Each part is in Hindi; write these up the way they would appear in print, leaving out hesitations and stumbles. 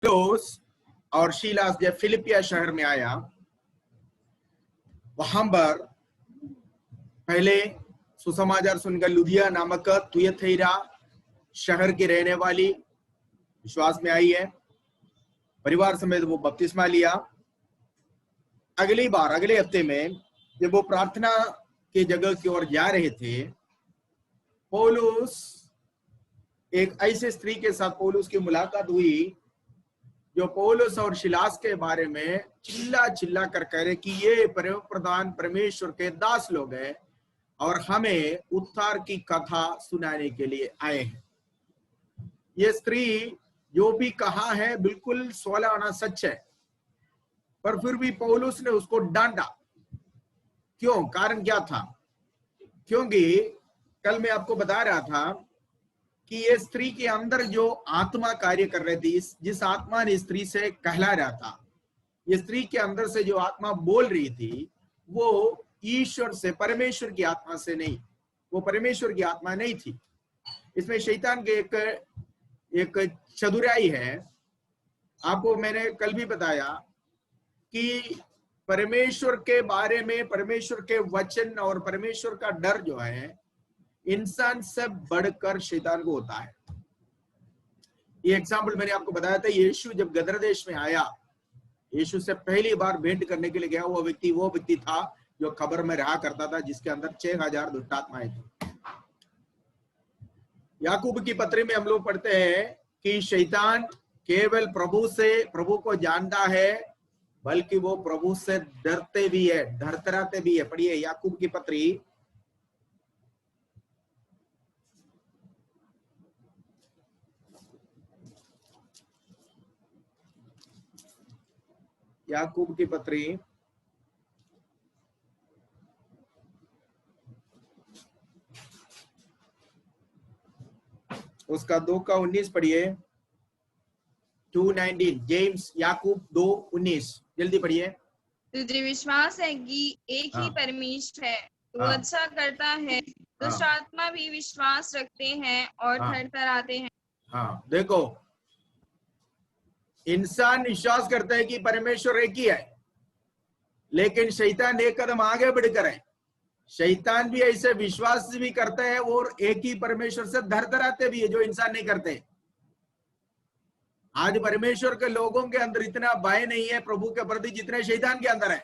पौलुस और शीलास जब फिलिपिया शहर में आया, वहां पर पहले सुसमाचार सुनकर लुदिया नामक तुयथैरा शहर की रहने वाली विश्वास में आई है। परिवार समेत वो बपतिस्मा लिया। अगली बार अगले हफ्ते में जब वो प्रार्थना की जगह की ओर जा रहे थे, पौलुस एक ऐसे स्त्री के साथ पौलुस की मुलाकात हुई जो पौलुस और शिलास के बारे में चिल्ला चिल्ला कर कह रहे कि ये परम प्रधान परमेश्वर के दास लोग हैं और हमें उद्धार की कथा सुनाने के लिए आए हैं। ये स्त्री जो भी कहा है बिल्कुल 16 आना सच है, पर फिर भी पौलुस ने उसको डांटा। क्यों? कारण क्या था? क्योंकि कल मैं आपको बता रहा था कि ये स्त्री के अंदर जो आत्मा कार्य कर रही थी, जिस आत्मा ने स्त्री से कहला रहा था, ये स्त्री के अंदर से जो आत्मा बोल रही थी वो ईश्वर से, परमेश्वर की आत्मा से नहीं, वो परमेश्वर की आत्मा नहीं थी। इसमें शैतान के एक चतुराई है। आपको मैंने कल भी बताया कि परमेश्वर के बारे में, परमेश्वर के वचन और परमेश्वर का डर जो है इंसान से बढ़कर शैतान को होता है। ये एग्जाम्पल मैंने आपको बताया था। यीशु जब गदर देश में आया, यीशु से पहली बार भेंट करने के लिए गया, वो व्यक्ति था जो कब्र में रहा करता था, जिसके अंदर 6000 दुष्ट आत्माएं थी। याकूब की पत्री में हम लोग पढ़ते हैं कि शैतान केवल प्रभु को जानता है, बल्कि वो प्रभु से डरते भी है, डरतराते भी है। पढ़िए याकूब की पत्री याकूब की पत्री उसका 2:19 पढ़िए। 2:19 जेम्स याकूब 2:19 जल्दी पढ़िए। तुझे विश्वास है कि एक ही परमेश्वर है, वो अच्छा करता है। दुष्ट आत्मा भी विश्वास रखते हैं और थरथराते हैं। हाँ, देखो, इंसान विश्वास करता है कि परमेश्वर एक ही है, लेकिन शैतान एक कदम आगे बढ़कर है। शैतान भी ऐसे विश्वास भी करता है और एक ही परमेश्वर से धरधराते भी है, जो इंसान नहीं करते। आज परमेश्वर के लोगों के अंदर इतना भय नहीं है प्रभु के प्रति जितने शैतान के अंदर है।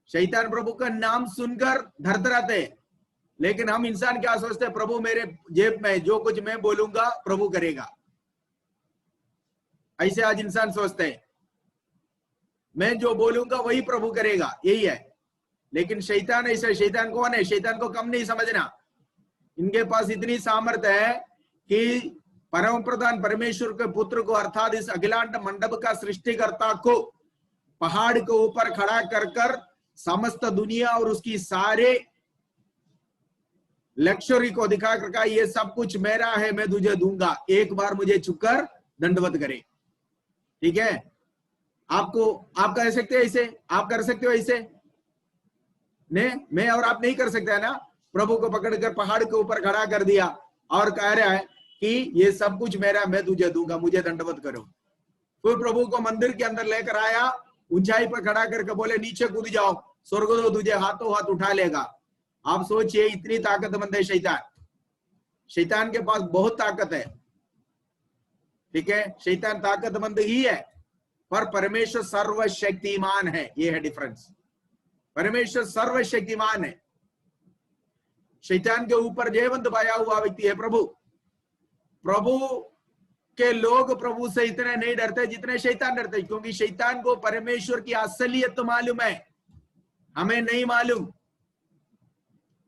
शैतान प्रभु का नाम सुनकर धरधराते, लेकिन हम इंसान क्या सोचते हैं? प्रभु मेरे जेब में, जो कुछ मैं बोलूंगा प्रभु करेगा। ऐसे आज इंसान सोचते हैं, मैं जो बोलूंगा वही प्रभु करेगा, यही है। लेकिन शैतान ऐसा, शैतान कौन है? शैतान को कम नहीं समझना। इनके पास इतनी सामर्थ्य है कि परम प्रधान परमेश्वर के पुत्र को, अर्थात इस अखिलांड मंडप का सृष्टिकर्ता को पहाड़ के ऊपर खड़ा कर समस्त दुनिया और उसकी सारे लक्ष्य को दिखा कर, ये सब कुछ मेरा है, मैं तुझे दूंगा, एक बार मुझे झुककर दंडवत करे। ठीक है? आप कर सकते हो ऐसे? आप कर सकते हो ऐसे? ने मैं और आप नहीं कर सकते है ना। प्रभु को पकड़कर पहाड़ के ऊपर खड़ा कर दिया और कह रहा है कि ये सब कुछ मेरा, मैं तुझे दूंगा, मुझे दंडवत करो। फिर प्रभु को मंदिर के अंदर लेकर आया, ऊंचाई पर खड़ा करके बोले नीचे कूद जाओ, स्वर्गदूत तुझे हाथों हाथ उठा लेगा। आप सोचिए, इतनी ताकतमंद है शैतान। शैतान के पास बहुत ताकत है। ठीक है, शैतान ताकतमंद ही है, पर परमेश्वर सर्वशक्तिमान है। ये है डिफरेंस। परमेश्वर सर्वशक्तिमान है। शैतान के ऊपर जयवंत पाया हुआ व्यक्ति है प्रभु। प्रभु के लोग प्रभु से इतने नहीं डरते जितने शैतान डरते, क्योंकि शैतान को परमेश्वर की असलियत तो मालूम है, हमें नहीं मालूम।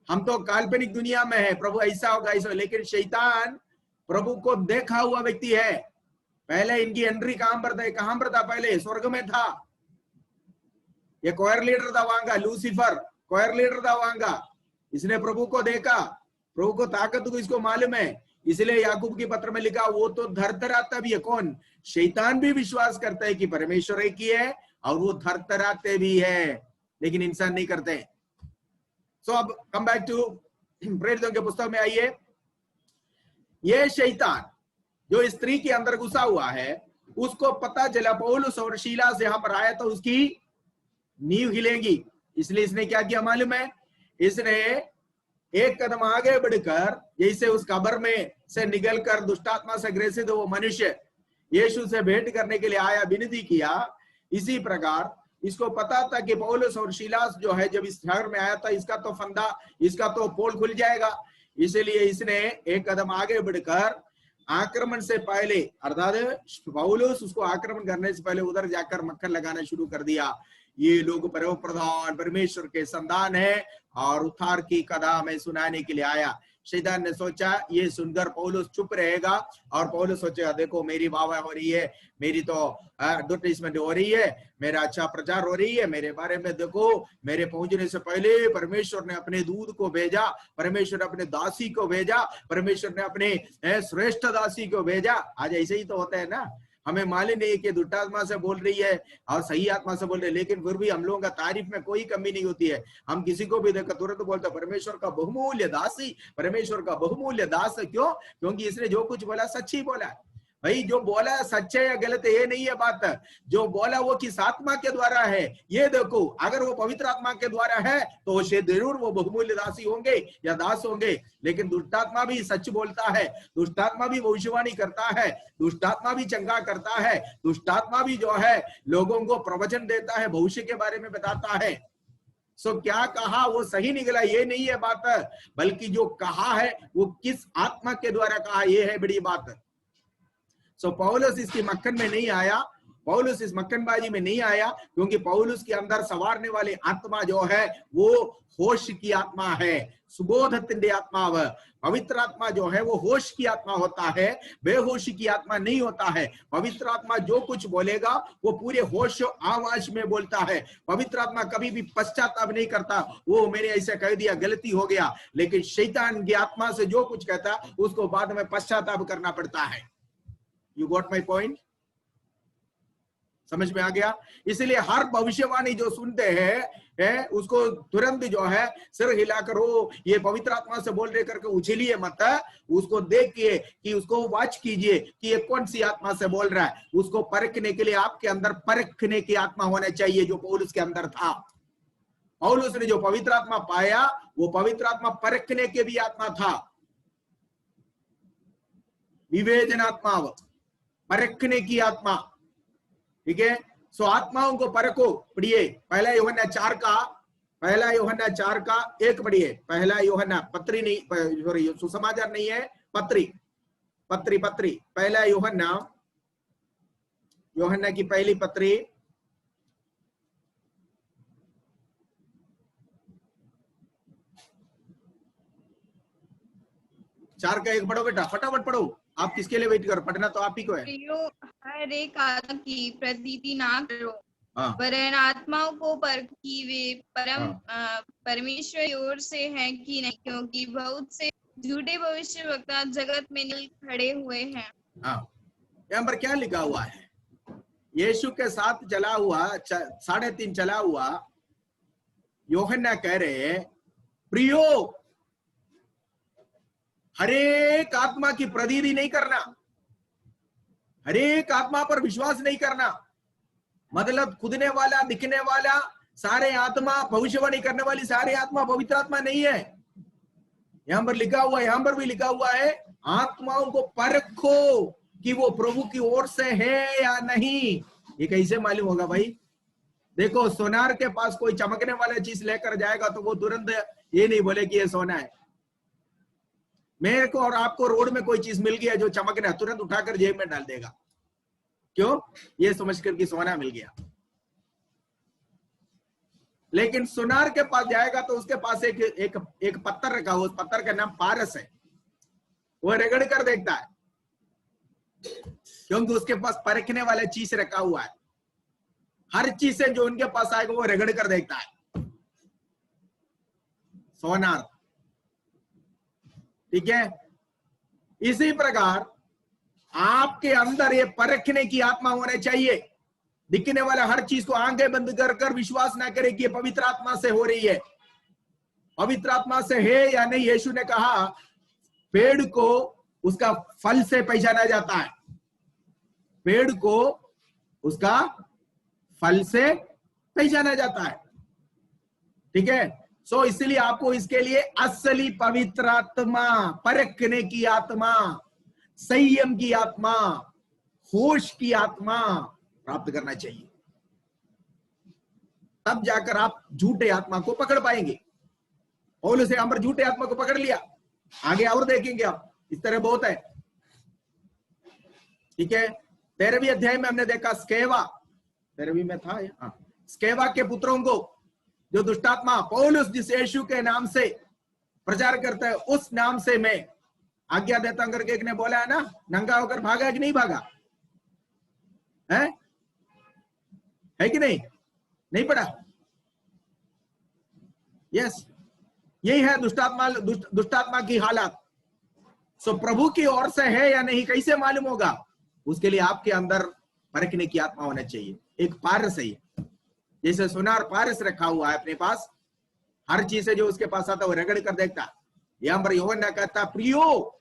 हम तो काल्पनिक दुनिया में है, प्रभु ऐसा होगा ऐसा, लेकिन शैतान प्रभु को देखा हुआ व्यक्ति है। पहले इनकी एंट्री कहां पर था? पहले स्वर्ग में था। ये कोयर लीडर था वहां का, लूसीफर कोयर लीडर था वहां का। इसने प्रभु को देखा, प्रभु को ताकत को इसको मालूम है। इसलिए याकूब की पत्र में लिखा, वो तो धरधराता भी है। कौन? शैतान भी विश्वास करता है कि परमेश्वर एक ही है और वो धरधराते भी है, लेकिन इंसान नहीं करते। सो अब कम बैक टू प्रेरितों के पुस्तक में आइए। ये शैतान जो स्त्री के अंदर घुसा हुआ है, उसको पता चला पौलुस और सीलास यहाँ पर आया तो उसकी नींव हिलेगी, इसलिए इसने क्या किया मालूम है, इसने एक कदम आगे बढ़कर जैसे उस कब्र में से निकलकर दुष्टात्मा से ग्रसित वो मनुष्य यीशु से भेंट करने के लिए आया, विनती किया, इसी प्रकार इसको पता था कि पौलुस और सीलास जो है जब इस शहर में आया था इसका तो फंदा, इसका तो पोल खुल जाएगा, इसलिए इसने एक कदम आगे बढ़कर आक्रमण से पहले अर्थात पौलुस उसको आक्रमण करने से पहले उधर जाकर मक्खन लगाना शुरू कर दिया। ये लोग परम प्रधान परमेश्वर के संतान है और उद्धार की कथा में सुनाने के लिए आया। शैतान ने सोचा ये सुनकर पौलुस चुप रहेगा और पौलुस सोचेगा देखो मेरी वाह हो रही है, मेरी तो एडवर्टाइजमेंट हो रही है, मेरा अच्छा प्रचार हो रही है, मेरे बारे में देखो, मेरे पहुंचने से पहले परमेश्वर ने अपने दूत को भेजा, परमेश्वर ने अपने दासी को भेजा, परमेश्वर ने अपने श्रेष्ठ दासी को भेजा। आज ऐसे ही तो होता है ना, हमें मालूम नहीं है कि दुष्टात्मा से बोल रही है और सही आत्मा से बोल रही है, लेकिन फिर भी हम लोगों का तारीफ में कोई कमी नहीं होती है। हम किसी को भी देखकर तुरंत बोलते परमेश्वर का बहुमूल्य दासी, परमेश्वर का बहुमूल्य दास। क्यों? क्योंकि इसने जो कुछ बोला सच ही बोला। भाई जो बोला सच है या गलत है ये नहीं है बात, जो बोला वो किस आत्मा के द्वारा है ये देखो। अगर वो पवित्र आत्मा के द्वारा है तो जरूर वो बहुमूल्य दासी होंगे या दास होंगे। लेकिन दुष्टात्मा भी सच बोलता है, दुष्टात्मा भी भविष्यवाणी करता है, दुष्टात्मा भी चंगा करता है, दुष्टात्मा भी जो है लोगों को प्रवचन देता है, भविष्य के बारे में बताता है। सो क्या कहा वो सही निकला ये नहीं है बात, बल्कि जो कहा है वो किस आत्मा के द्वारा कहा ये है बड़ी बात। सो पौलुस इसकी मक्खन में नहीं आया, पौलुस इस मक्खनबाजी में नहीं आया, क्योंकि पौलुस के अंदर सवारने वाली आत्मा जो है वो होश की आत्मा है, सुबोधത്തിന്റെ आत्मा। पवित्र आत्मा जो है वो होश की आत्मा होता है, बेहोशी की आत्मा नहीं होता है। पवित्र आत्मा जो कुछ बोलेगा वो पूरे होश आवाज में बोलता है। पवित्र आत्मा कभी भी पश्चाताप नहीं करता, वो मैंने ऐसे कह दिया गलती हो गया, लेकिन शैतान की आत्मा से जो कुछ कहता उसको बाद में पश्चाताप करना पड़ता है। You got my point? समझ में आ गया? इसलिए हर भविष्यवाणी जो सुनते हैं उसको तुरंत जो है सिर हिलाकर हो ये पवित्र आत्मा से बोल रहे करके उछलिए मत, उसको देखिए कि उसको वाच कीजिए कि ये कौन सी आत्मा से बोल रहा है। उसको परखने के लिए आपके अंदर परखने की आत्मा होना चाहिए जो पौलुस के अंदर था। पौलुस ने जो पवित्र आत्मा पाया वो पवित्र आत्मा परखने के भी आत्मा था, विवेचनात्मा, परखने की आत्मा। ठीक है, सो आत्माओं को परखो। पढ़िए पहला यूहन्ना 4 का 1 पढ़िए। पहला यूहन्ना, पत्री नहीं, सॉरी सुसमाचार नहीं है, पत्री पहला यूहन्ना की पहली पत्री 4 का 1 पढ़ो बेटा, फटाफट पढ़ो। आप किसके लिए वेट करो? पढ़ना तो आप ही को है। हर एक आत्मा की प्रतीति ना करो, वरन आत्माओं को परख कि वे परमेश्वर की ओर से है कि नहीं, क्योंकि बहुत से झूठे भविष्यवक्ता जगत में निकल खड़े हुए हैं। यहाँ पर क्या लिखा हुआ है? यीशु के साथ चला हुआ 3.5 चला हुआ यूहन्ना कह रहे प्रियो हरेक आत्मा की प्रतीति नहीं करना, हरेक आत्मा पर विश्वास नहीं करना। मतलब खुदने वाला, दिखने वाला सारे आत्मा, भविष्यवाणी करने वाली सारे आत्मा पवित्र आत्मा नहीं है। यहां पर लिखा हुआ, यहां पर भी लिखा हुआ है आत्माओं को परखो कि वो प्रभु की ओर से है या नहीं। ये कैसे मालूम होगा भाई? देखो सोनार के पास कोई चमकने वाला चीज लेकर जाएगा तो वो तुरंत ये नहीं बोले कि ये सोना है। मेरे को और आपको रोड में कोई चीज मिल गया जो चमकना, तुरंत उठाकर जेब में डाल देगा। क्यों? ये समझकर कि सोना मिल गया। लेकिन सुनार के पास जाएगा तो उसके पास एक पत्थर रखा हुआ, उस पत्थर का नाम पारस है। वो रगड़ कर देखता है क्योंकि उसके पास परखने वाला चीज रखा हुआ है। हर चीज से जो उनके पास आएगा वो रगड़ कर देखता है। सोनार, ठीक है। इसी प्रकार आपके अंदर ये परखने की आत्मा होना चाहिए। दिखने वाला हर चीज को आंखें बंद कर विश्वास ना करे कि ये पवित्र आत्मा से हो रही है, पवित्र आत्मा से है या नहीं। यीशु ने कहा पेड़ को उसका फल से पहचाना जाता है। पेड़ को उसका फल से पहचाना जाता है। ठीक है, सो इसलिए आपको इसके लिए असली पवित्र आत्मा, परखने की आत्मा, संयम की आत्मा, होश की आत्मा प्राप्त करना चाहिए। तब जाकर आप झूठे आत्मा को पकड़ पाएंगे। पौलुस यहाँ पर झूठे आत्मा को पकड़ लिया, आगे और देखेंगे आप, इस तरह बहुत है। ठीक है, 13वीं अध्याय में हमने देखा स्केवा, 13वीं में था, हाँ, स्केवा के पुत्रों को जो दुष्टात्मा, पौलुस जिस यीशु के नाम से प्रचार करता है उस नाम से मैं आज्ञा देता हूं करके एक ने बोला है ना, नंगा होकर भागा कि नहीं भागा है कि नहीं पढ़ा? यस, यही है दुष्टात्मा की हालत। सो प्रभु की ओर से है या नहीं कैसे मालूम होगा? उसके लिए आपके अंदर परखने की आत्मा होना चाहिए। एक पारस है, जैसे सुनार पारस रखा हुआ है अपने पास, हर चीज से जो उसके पास आता है वो रगड़ कर देखता। यहां पर यूहन्ना कहता, प्रियो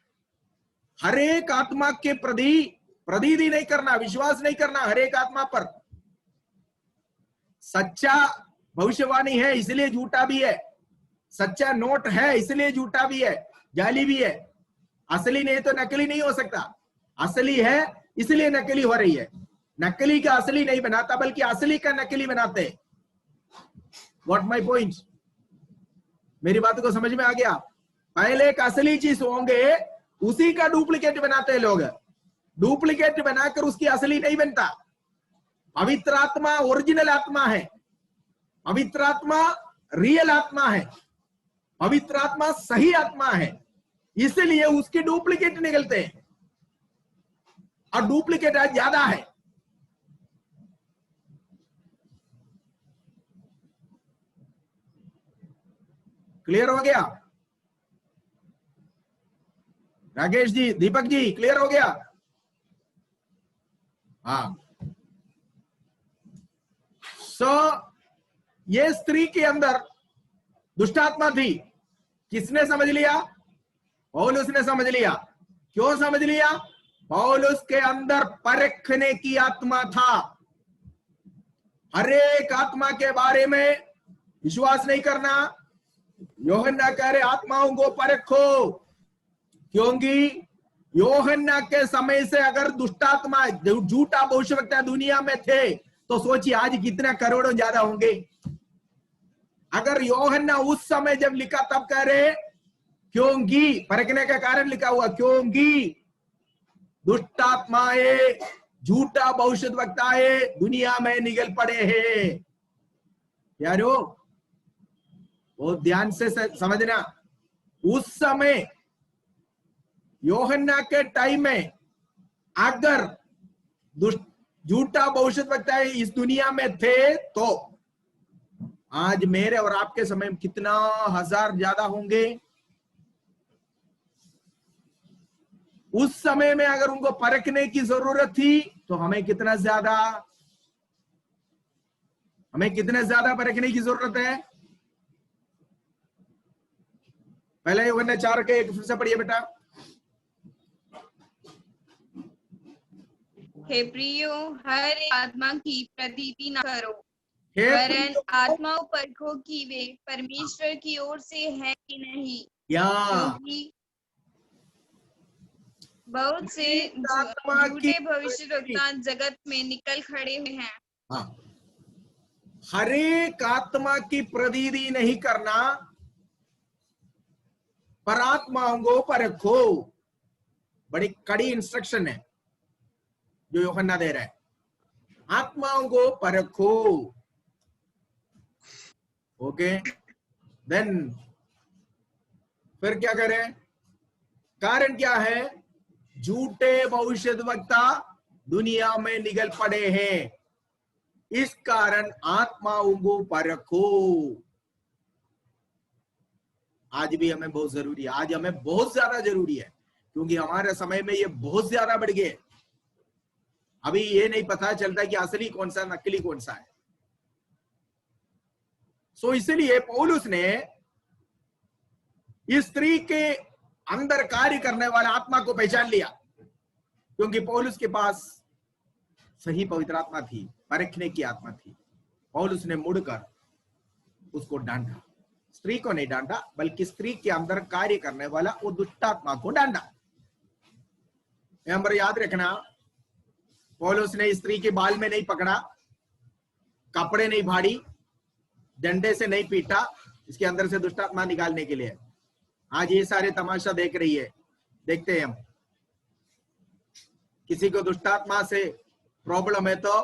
हर एक आत्मा के प्रतीति नहीं करना, विश्वास नहीं करना हर एक आत्मा पर। सच्चा भविष्यवाणी है इसलिए झूठा भी है, सच्चा नोट है इसलिए झूठा भी है, जाली भी है। असली नहीं तो नकली नहीं हो सकता, असली है इसलिए नकली हो रही है। नकली का असली नहीं बनाता बल्कि असली का नकली बनाते हैं। What my point? मेरी बात को समझ में आ गया? पहले एक असली चीज होंगे, उसी का डुप्लीकेट बनाते हैं लोग। डुप्लीकेट बनाकर उसकी असली नहीं बनता। पवित्र आत्मा ओरिजिनल आत्मा है, पवित्र आत्मा रियल आत्मा है, पवित्र आत्मा सही आत्मा है, इसलिए उसके डुप्लीकेट निकलते हैं और डुप्लीकेट आज ज्यादा है। क्लियर हो गया? राकेश जी, दीपक जी, क्लियर हो गया? हाँ। सो ये स्त्री के अंदर दुष्टात्मा थी, किसने समझ लिया? पौलुस ने समझ लिया। क्यों समझ लिया? पौलुस के अंदर परखने की आत्मा था। हर एक आत्मा के बारे में विश्वास नहीं करना। यूहन्ना कह रहे आत्माओं को परखो, क्योंकि यूहन्ना के समय से अगर दुष्टात्मा, झूठा भविष्यवक्ता दुनिया में थे तो सोचिए आज कितना करोड़ों ज्यादा होंगे। अगर यूहन्ना उस समय जब लिखा तब कह रहे, क्योंकि परखने का कारण लिखा हुआ, क्योंकि दुष्टात्माएं, झूठा भविष्यवक्ताएं दुनिया में निकल पड़े हैं। यारो वो ध्यान से समझना, उस समय यूहन्ना के टाइम में अगर झूठा भविष्यवक्ता इस दुनिया में थे तो आज मेरे और आपके समय में कितना हजार ज्यादा होंगे। उस समय में अगर उनको परखने की जरूरत थी तो हमें कितना ज्यादा परखने की जरूरत है। पहले यूहन्ना 4 के 1 फिर से पढ़िए बेटा। हे प्रियो हर आत्मा की प्रतीति न करो, वरन आत्माओं परखो कि वे परमेश्वर की ओर से है कि नहीं, क्योंकि बहुत से झूठे भविष्यवक्ता जगत में निकल खड़े हुए हैं। हाँ, हर एक आत्मा की प्रतीति नहीं करना, पर आत्माओं को परखो। बड़ी कड़ी इंस्ट्रक्शन है जो यूहन्ना दे रहा है, आत्माओं को परखो। ओके, देन फिर क्या करें? कारण क्या है? झूठे भविष्यद्वक्ता दुनिया में निकल पड़े हैं, इस कारण आत्माओं को परखो। आज भी हमें बहुत जरूरी है, आज हमें बहुत ज्यादा जरूरी है, क्योंकि हमारे समय में ये बहुत ज्यादा बढ़ गए। अभी ये नहीं पता चलता कि असली कौन सा नकली कौन सा है। सो इसलिए पौलुस ने इस स्त्री के अंदर कार्य करने वाला आत्मा को पहचान लिया, क्योंकि पौलुस के पास सही पवित्र आत्मा थी, परखने की आत्मा थी। पौलुस ने मुड़कर उसको डांटा, स्त्री को नहीं डांटा, बल्कि स्त्री के अंदर कार्य करने वाला वो दुष्ट आत्मा को डांटा। पर याद रखना, पौलुस ने स्त्री के बाल में नहीं पकड़ा, कपड़े नहीं फाड़ी, डंडे से नहीं पीटा, इसके अंदर से दुष्ट आत्मा निकालने के लिए। आज ये सारे तमाशा देख रही है, देखते हैं हम। किसी को दुष्ट आत्मा से प्रॉब्लम है तो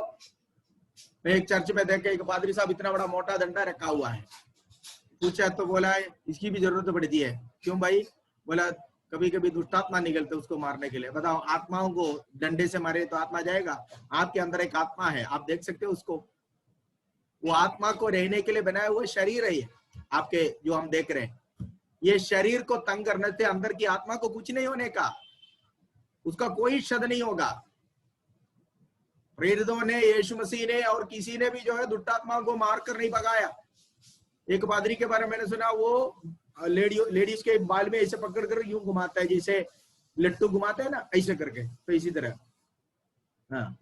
मैं एक चर्च में देख के, एक पादरी साहब इतना बड़ा मोटा डंडा रखा हुआ है, पूछा तो बोला है इसकी भी जरूरत पड़ती है। क्यों भाई? बोला कभी कभी दुष्ट आत्मा निकलते उसको मारने के लिए। बताओ, आत्माओं को डंडे से मारे तो आत्मा जाएगा? आपके अंदर एक आत्मा है, आप देख सकते हो उसको। वो आत्मा को रहने के लिए बनाया हुआ शरीर है ये आपके, जो हम देख रहे हैं। ये शरीर को तंग करने से अंदर की आत्मा को कुछ नहीं होने का, उसका कोई शद नहीं होगा। प्रेरितों ने, यीशु मसीह ने और किसी ने भी जो है दुष्ट आत्मा को मारकर नहीं भगाया। एक पादरी के बारे में मैंने सुना, वो लेडीज के बाल में ऐसे पकड़ कर यूं घुमाता है, जैसे लट्टू घुमाते हैं ना, ऐसे करके। तो इसी तरह हाँ,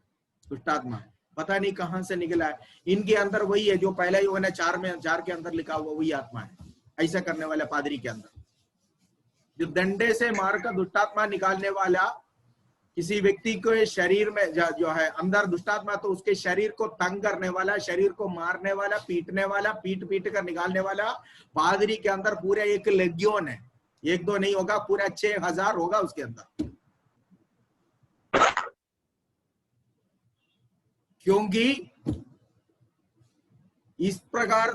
दुष्ट आत्मा पता नहीं कहां से निकला है। इनके अंदर वही है जो पहला यूहन्ना 4 के अंदर लिखा हुआ, वही आत्मा है ऐसा करने वाला पादरी के अंदर। जो डंडे से मारकर दुष्ट आत्मा निकालने वाला, किसी व्यक्ति को शरीर में जो है अंदर दुष्ट आत्मा, तो उसके शरीर को तंग करने वाला, शरीर को मारने वाला, पीटने वाला, पीट कर निकालने वाला पादरी के अंदर पूरे एक लेगियोन है। 1-2 नहीं होगा, पूरा 6000 होगा उसके अंदर। क्योंकि इस प्रकार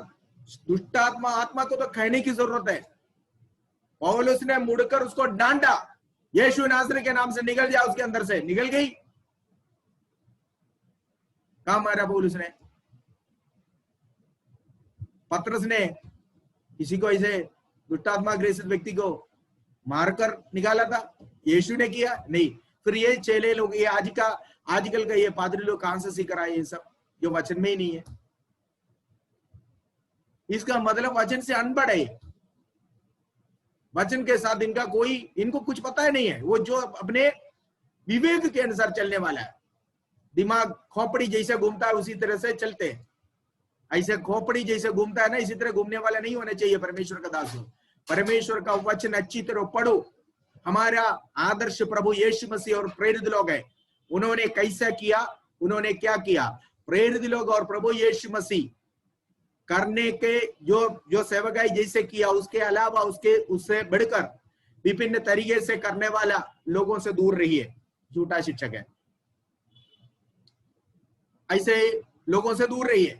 दुष्ट आत्मा को तो कहने की जरूरत है। पौलुस ने मुड़कर उसको डांटा, यीशु नासरी के नाम से निकल जा उसके अंदर से। निकल गई। कहा मारा पौलुस ने? पतरस ने किसी को ऐसे दुष्ट आत्मा ग्रसित व्यक्ति को मारकर निकाला था? यीशु ने किया? नहीं। फिर ये चेले लोग, ये आजकल का ये पादरी लोग कहां से सीख रहा है ये सब, जो वचन में ही नहीं है। इसका मतलब वचन से अनपढ़ है, वचन के साथ इनको कुछ पता ही नहीं है। वो जो अपने विवेक के अनुसार चलने वाला है, दिमाग खोपड़ी जैसे घूमता है उसी तरह से चलते हैं। ऐसे खोपड़ी जैसे घूमता है ना, इसी तरह घूमने वाला नहीं होना चाहिए परमेश्वर का दास हो। परमेश्वर का वचन अच्छी तरह पढ़ो। हमारा आदर्श प्रभु यीशु मसीह और प्रेरित लोग हैं। उन्होंने कैसा किया, उन्होंने क्या किया? प्रेरित लोग और प्रभु यीशु मसीह करने के जो सेवकाई जैसे किया, उसके अलावा उससे बढ़कर विभिन्न तरीके से करने वाला लोगों से दूर रहिए। झूठा शिक्षक है, ऐसे लोगों से दूर रहिए,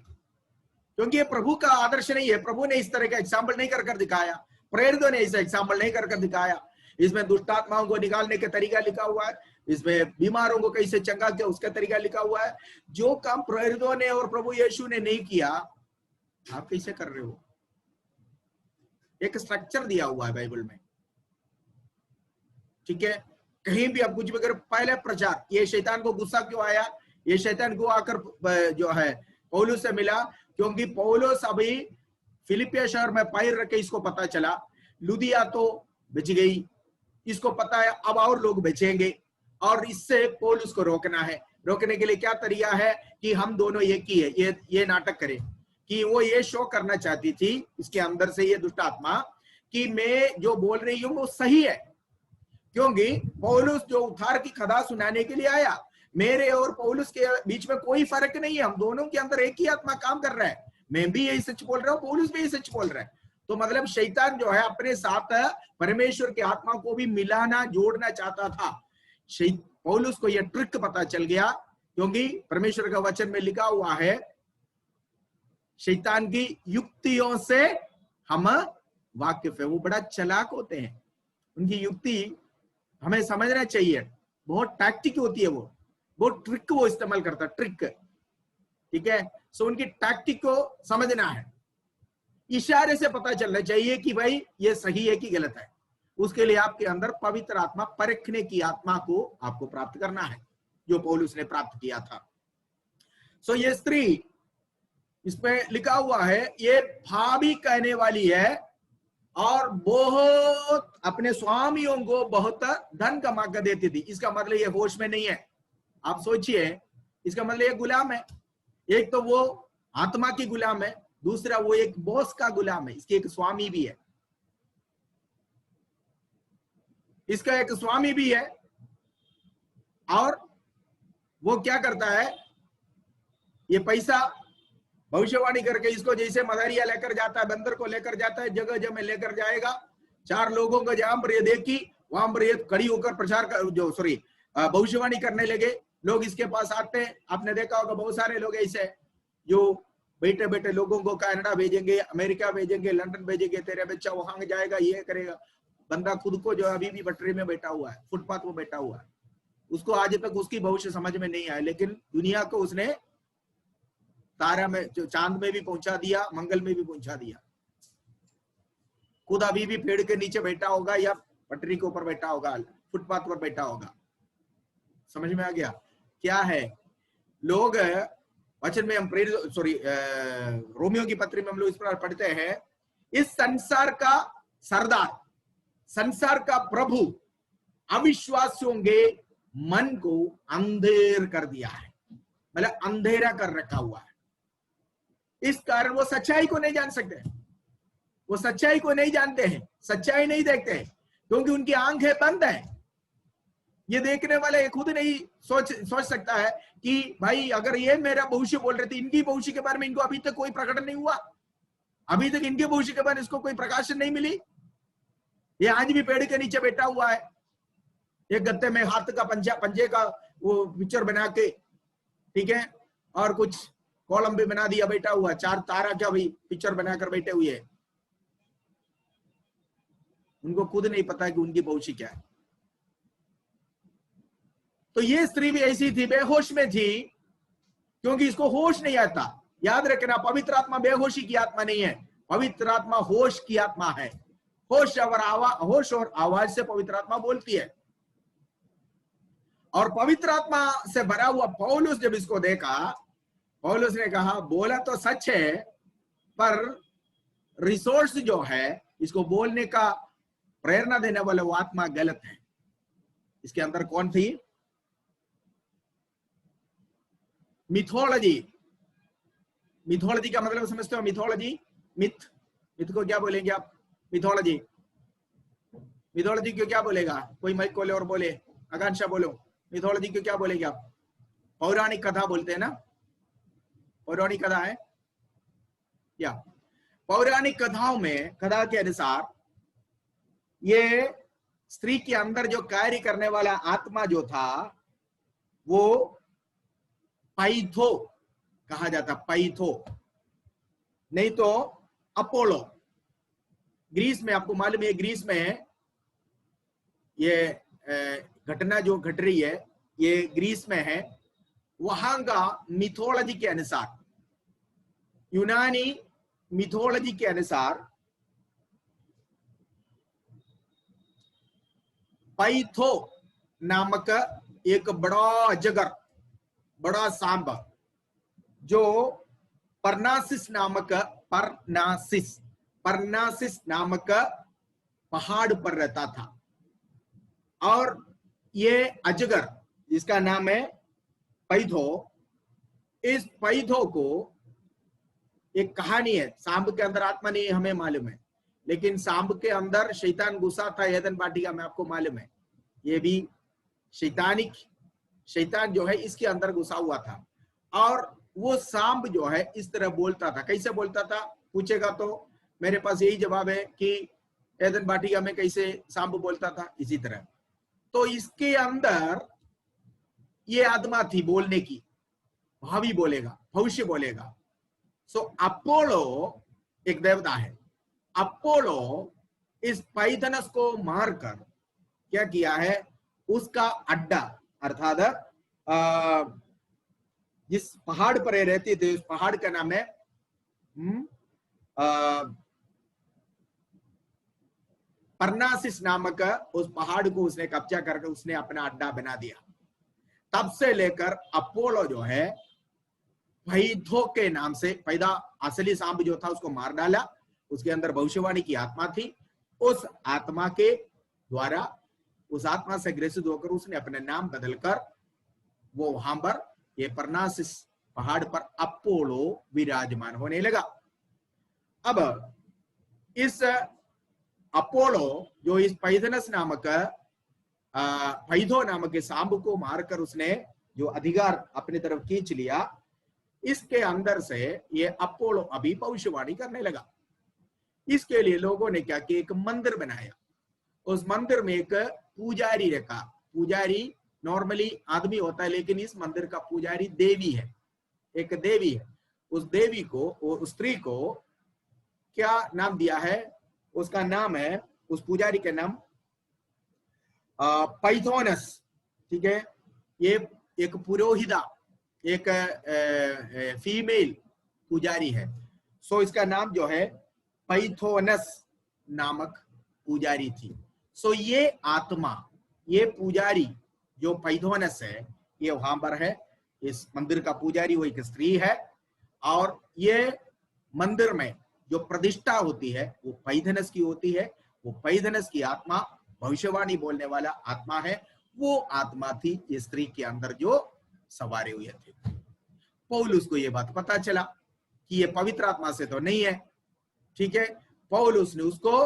क्योंकि ये प्रभु का आदर्श नहीं है। प्रभु ने इस तरह का एग्जाम्पल नहीं कर दिखाया, प्रेरितों ने ऐसा एग्जाम्पल नहीं कर दिखाया। इसमें दुष्ट आत्माओं को निकालने का तरीका लिखा हुआ है, इसमें बीमारों को कैसे चंगा किया उसका तरीका लिखा हुआ है। जो काम प्रेरितों ने और प्रभु यीशु ने नहीं किया, आप कैसे कर रहे हो? एक स्ट्रक्चर दिया हुआ है बाइबल में, ठीक है? कहीं भी आप कुछ भी कर, पहले प्रचार, ये शैतान को गुस्सा क्यों आया? ये शैतान को आकर जो है पौलुस से मिला, क्योंकि पौलुस अभी फिलिपिया शहर में पैर रखे, इसको पता चला लुदिया तो बच गई, इसको पता है अब और लोग बचेंगे, और इससे पौलुस को रोकना है। रोकने के लिए क्या तरीका है कि हम दोनों एक ही है, ये नाटक करें। कि वो ये शो करना चाहती थी इसके अंदर से, ये दुष्ट आत्मा, कि मैं जो बोल रही हूं वो सही है। क्योंकि पौलुस जो उद्धार की खबर सुनाने के लिए आया, मेरे और पौलुस के बीच में कोई फर्क नहीं है, हम दोनों के अंदर एक ही आत्मा काम कर रहा है। मैं भी यही सच बोल रहा हूँ, पौलुस भी यही सच बोल रहा है। तो मतलब शैतान जो है अपने साथ परमेश्वर की आत्मा को भी मिलाना, जोड़ना चाहता था। पौलुस को यह ट्रिक पता चल गया, क्योंकि परमेश्वर का वचन में लिखा हुआ है, शैतान की युक्तियों से हम वाकिफ है। वो बड़ा चालाक होते हैं, उनकी युक्ति हमें समझना चाहिए। बहुत टैक्टिक होती है, वो बहुत ट्रिक वो इस्तेमाल करता है, ट्रिक, ठीक है? सो उनकी टैक्टिक को समझना है, इशारे से पता चलना चाहिए कि भाई ये सही है कि गलत है। उसके लिए आपके अंदर पवित्र आत्मा, परखने की आत्मा को आपको प्राप्त करना है, जो पौलुस ने प्राप्त किया था। सो ये स्त्री, इसमें लिखा हुआ है, ये भाभी कहने वाली है और बहुत अपने स्वामियों को बहुत धन कमा कर देती थी। इसका मतलब ये होश में नहीं है। आप सोचिए, इसका मतलब एक गुलाम है, एक तो वो आत्मा की गुलाम है, दूसरा वो एक बॉस का गुलाम है, इसके एक स्वामी भी है, इसका एक स्वामी भी है। और वो क्या करता है, ये पैसा भविष्यवाणी करके इसको जैसे मदारिया लेकर जाता है, बंदर को लेकर जाता है, जगह जगह में लेकर जाएगा, 4 लोगों को जहां पर ये देखी वहां पर ये खड़ी होकर प्रचार कर, जो सॉरी भविष्यवाणी करने लगे। लोग इसके पास आते हैं, आपने देखा होगा बहुत सारे लोग ऐसे जो बैठे बैठे लोगों को कनाडा भेजेंगे, अमेरिका भेजेंगे, लंदन भेजेंगे, तेरे बच्चा वहां जाएगा, ये करेगा। बंदा खुद को जो अभी भी पटरी में बैठा हुआ है, फुटपाथ में बैठा हुआ है, उसको आज तक उसकी भविष्य समझ में नहीं आया, लेकिन दुनिया को उसने तारा में, चांद में भी पहुंचा दिया, मंगल में भी पहुंचा दिया। खुद अभी भी पेड़ के नीचे बैठा होगा या पटरी के ऊपर बैठा होगा, फुटपाथ पर बैठा होगा। समझ में आ गया क्या है? लोग वचन में हम रोमियो की पत्री में हम लोग इस प्रकार पढ़ते हैं, इस संसार का सरदार, संसार का प्रभु अविश्वासियों के मन को अंधेर कर दिया है, मतलब अंधेरा कर रखा हुआ है। इस कारण वो सच्चाई को नहीं जान सकते, वो सच्चाई को नहीं जानते हैं, सच्चाई नहीं देखते हैं, क्योंकि उनकी आंखें बंद है। ये देखने वाले खुद नहीं सोच सकता है कि भाई अगर ये मेरा भविष्य बोल रहे थे, इनकी भविष्य के बारे में इनको अभी तक कोई प्रकटन नहीं हुआ, अभी तक इनके भविष्य के बारे में इसको कोई प्रकाशन नहीं मिली। ये आज भी पेड़ के नीचे बैठा हुआ है, एक गत्ते में हाथ का पंजे का वो पिक्चर बना के, ठीक है, और कुछ कॉलम भी बना दिया, बैठा हुआ, 4 तारा का भी पिक्चर बनाकर बैठे हुए हैं। उनको खुद नहीं पता कि उनकी भविष्य क्या है। तो ये स्त्री भी ऐसी थी, बेहोश में थी, क्योंकि इसको होश नहीं आता। याद रखना, पवित्र आत्मा बेहोशी की आत्मा नहीं है, पवित्र आत्मा होश की आत्मा है। होश और आवाज से पवित्र आत्मा बोलती है। और पवित्र आत्मा से भरा हुआ पौलुस जब इसको देखा, पौलुस ने कहा बोला तो सच है, पर रिसोर्स जो है, इसको बोलने का प्रेरणा देने वाले वो आत्मा गलत है। इसके अंदर कौन थी? मिथोलॉजी। मिथोलॉजी का मतलब समझते हो? मिथोलॉजी, मिथ को क्या बोलेंगे आप? मिथोलॉजी, मिथोलॉजी को क्या बोलेगा? कोई माइक खोले और बोले, आकांक्षा बोलो, मिथोलॉजी को क्या बोलेंगे आप? पौराणिक कथा बोलते हैं ना, पौराणिक कथा है या पौराणिक कथाओं में, कथा के अनुसार ये स्त्री के अंदर जो कार्य करने वाला आत्मा जो था, वो पाइथो कहा जाता, पाइथो नहीं तो अपोलो। ग्रीस में, आपको मालूम है ग्रीस में ये घटना जो घट रही है, ये ग्रीस में है। वहां का मिथोलॉजी के अनुसार, यूनानी मिथोलॉजी के अनुसार, पाइथो नामक एक बड़ा अजगर, बड़ा सांप, जो परनासिस नामक पहाड़ पर रहता था। और ये अजगर जिसका नाम है पैथो, इस पैथो को एक कहानी है, सांप के अंदर आत्मा नहीं हमें मालूम है, लेकिन सांप के अंदर शैतान घुसा था एदन वाटिका में, आपको मालूम है। ये भी शैतान जो है इसके अंदर घुसा हुआ था। और वो सांप जो है इस तरह बोलता था। कैसे बोलता था पूछेगा तो मेरे पास यही जवाब है कि एदन वाटिका में कैसे सांप बोलता था, इसी तरह। तो इसके अंदर ये आत्मा थी बोलने की, भावी बोलेगा, भविष्य बोलेगा। सो अपोलो एक देवता है। अपोलो इस पाइथनस को मारकर क्या किया है, उसका अड्डा, अर्थात जिस पहाड़ पर रहती थी उस पहाड़ का नाम है परनासिस नामक, उस पहाड़ को उसने कब्जा करके उसने अपना अड्डा बना दिया। तब से लेकर अपोलो जो है पैथो के नाम से पैदा, असली सांप जो था उसको मार डाला। उसके अंदर भविष्यवाणी की आत्मा थी। उस आत्मा के द्वारा, उस आत्मा से ग्रसित होकर उसने अपने नाम बदलकर वो वहां पर ये परनासिस पहाड़ पर अपोलो विराजमान होने लगा। अब इस अपोलो जो इस पैथनस नामक पैथो नामक के सांप को मारकर उसने जो अधिकार अपनी तरफ खींच लिया, इसके अंदर से ये अपोलो अभी भविष्यवाणी करने लगा। इसके लिए लोगों ने क्या किया, एक मंदिर बनाया। उस मंदिर में एक पुजारी रखा। पुजारी नॉर्मली आदमी होता है, लेकिन इस मंदिर का पुजारी देवी है, एक देवी है। उस देवी को, उस स्त्री को क्या नाम दिया है? उसका नाम है, उस पुजारी का नाम पैथोनस। ठीक है, ये एक पुरोहिता, एक फीमेल पुजारी है। सो इसका नाम जो है पैथोनस नामक पुजारी थी। सो ये आत्मा, ये पुजारी जो पैथोनस है, ये वहां पर है। इस मंदिर का पुजारी वो एक स्त्री है, और ये मंदिर में जो प्रतिष्ठा होती है वो पैथोनस की होती है। वो पैथोनस की आत्मा भविष्यवाणी बोलने वाला आत्मा है। वो आत्मा थी इस स्त्री के अंदर जो सवारे हुए थे। पौलुस को ये बात पता चला कि ये पवित्र आत्मा से तो नहीं है। ठीक है, पौलुस ने उसको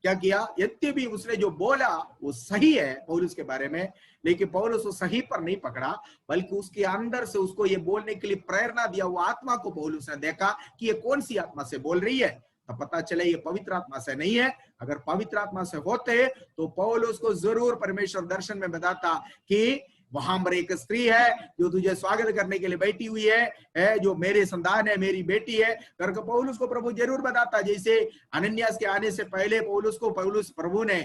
क्या किया, यद्यपि उसने जो बोला वो सही है पौलुस के बारे में, लेकिन पौलुस वो सही पर नहीं पकड़ा, बल्कि उसके अंदर से उसको ये बोलने के लिए प्रेरणा दिया। वो आत्मा को पौलुस ने देखा कि ये कौन सी आत्मा से बोल रही है, तो पता चला ये पवित्र आत्मा से नहीं है। अगर पवित्र आत्मा से होते तो पौलुस को जरूर परमेश्वर दर्शन में बताता कि वहां पर एक स्त्री है जो तुझे स्वागत करने के लिए बैठी हुई है, जो मेरे संतान है, मेरी बेटी है करके पौलुस को प्रभु जरूर बताता। जैसे अनन्यास के आने से पहले पौलुस प्रभु ने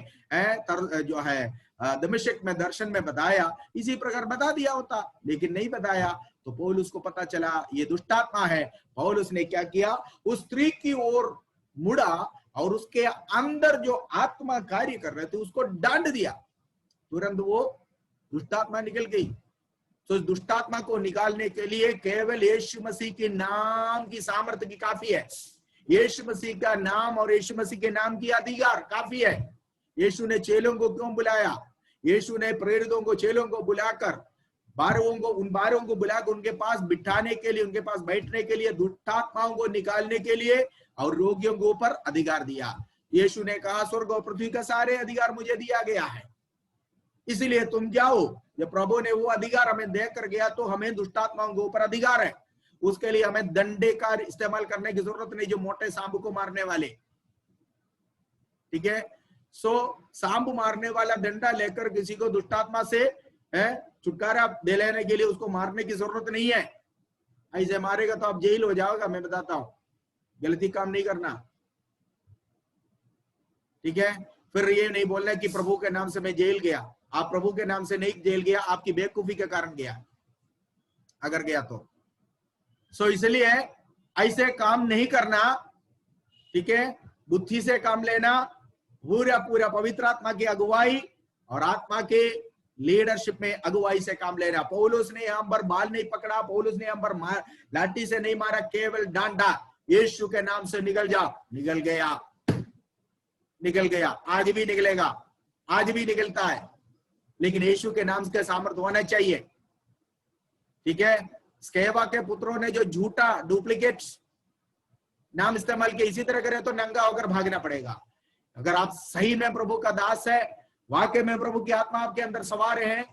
जो है दमिश्क में दर्शन में बताया, इसी प्रकार बता दिया होता, लेकिन नहीं बताया। तो पौलुस को पता चला ये दुष्ट आत्मा है। पौलुस ने क्या किया, उस स्त्री की ओर मुड़ा और उसके अंदर जो आत्मा कार्य कर रहे थे उसको डांट दिया। तुरंत वो दुष्टात्मा निकल गई। तो इस दुष्टात्मा को निकालने के लिए केवल यीशु मसीह के नाम की सामर्थ्य की काफी है। यीशु मसीह का नाम और यीशु मसीह के नाम की अधिकार काफी है। यीशु ने चेलों को क्यों बुलाया? यीशु ने प्रेरितों को, चेलों को बुलाकर उन 12 को बुलाकर उनके पास बिठाने के लिए, उनके पास बैठने के लिए, दुष्टात्माओं को निकालने के लिए और रोगियों के ऊपर अधिकार दिया। यीशु ने कहा, स्वर्ग और पृथ्वी का सारे अधिकार मुझे दिया गया है, इसलिए तुम जाओ। जब प्रभु ने वो अधिकार हमें देकर गया तो हमें दुष्टात्माओं के ऊपर अधिकार है। उसके लिए हमें डंडे का इस्तेमाल करने की जरूरत नहीं, जो मोटे सांप को मारने वाले। ठीक है, सांप मारने वाला डंडा लेकर किसी को दुष्टात्मा से छुटकारा दे लेने के लिए उसको मारने की जरूरत नहीं है। ऐसे मारेगा तो आप जेल हो जाओगा, मैं बताता हूं। गलती काम नहीं करना। ठीक है, फिर ये नहीं बोलना कि प्रभु के नाम से मैं जेल गया। आप प्रभु के नाम से नहीं जेल गया, आपकी बेवकूफी के कारण गया, अगर गया तो। इसलिए ऐसे काम नहीं करना। ठीक है, बुद्धि से काम लेना, पूरा पवित्र आत्मा की अगुवाई और आत्मा के लीडरशिप में अगुवाई से काम लेना। पौलुस ने यहां पर बाल नहीं पकड़ा, पौलुस ने यहां पर लाठी से नहीं मारा, केवल डांटा, यीशु के नाम से निकल जा। निकल गया, निकल गया। आज भी निकलेगा, आज भी निकलता है, लेकिन यीशु के नाम के सामर्थ्य होना चाहिए। ठीक है, स्केवा के पुत्रों ने जो झूठा डुप्लीकेट नाम इस्तेमाल किया, इसी तरह करे तो नंगा होकर भागना पड़ेगा। अगर आप सही में प्रभु का दास है, वाकई में प्रभु की आत्मा आपके अंदर सवार है,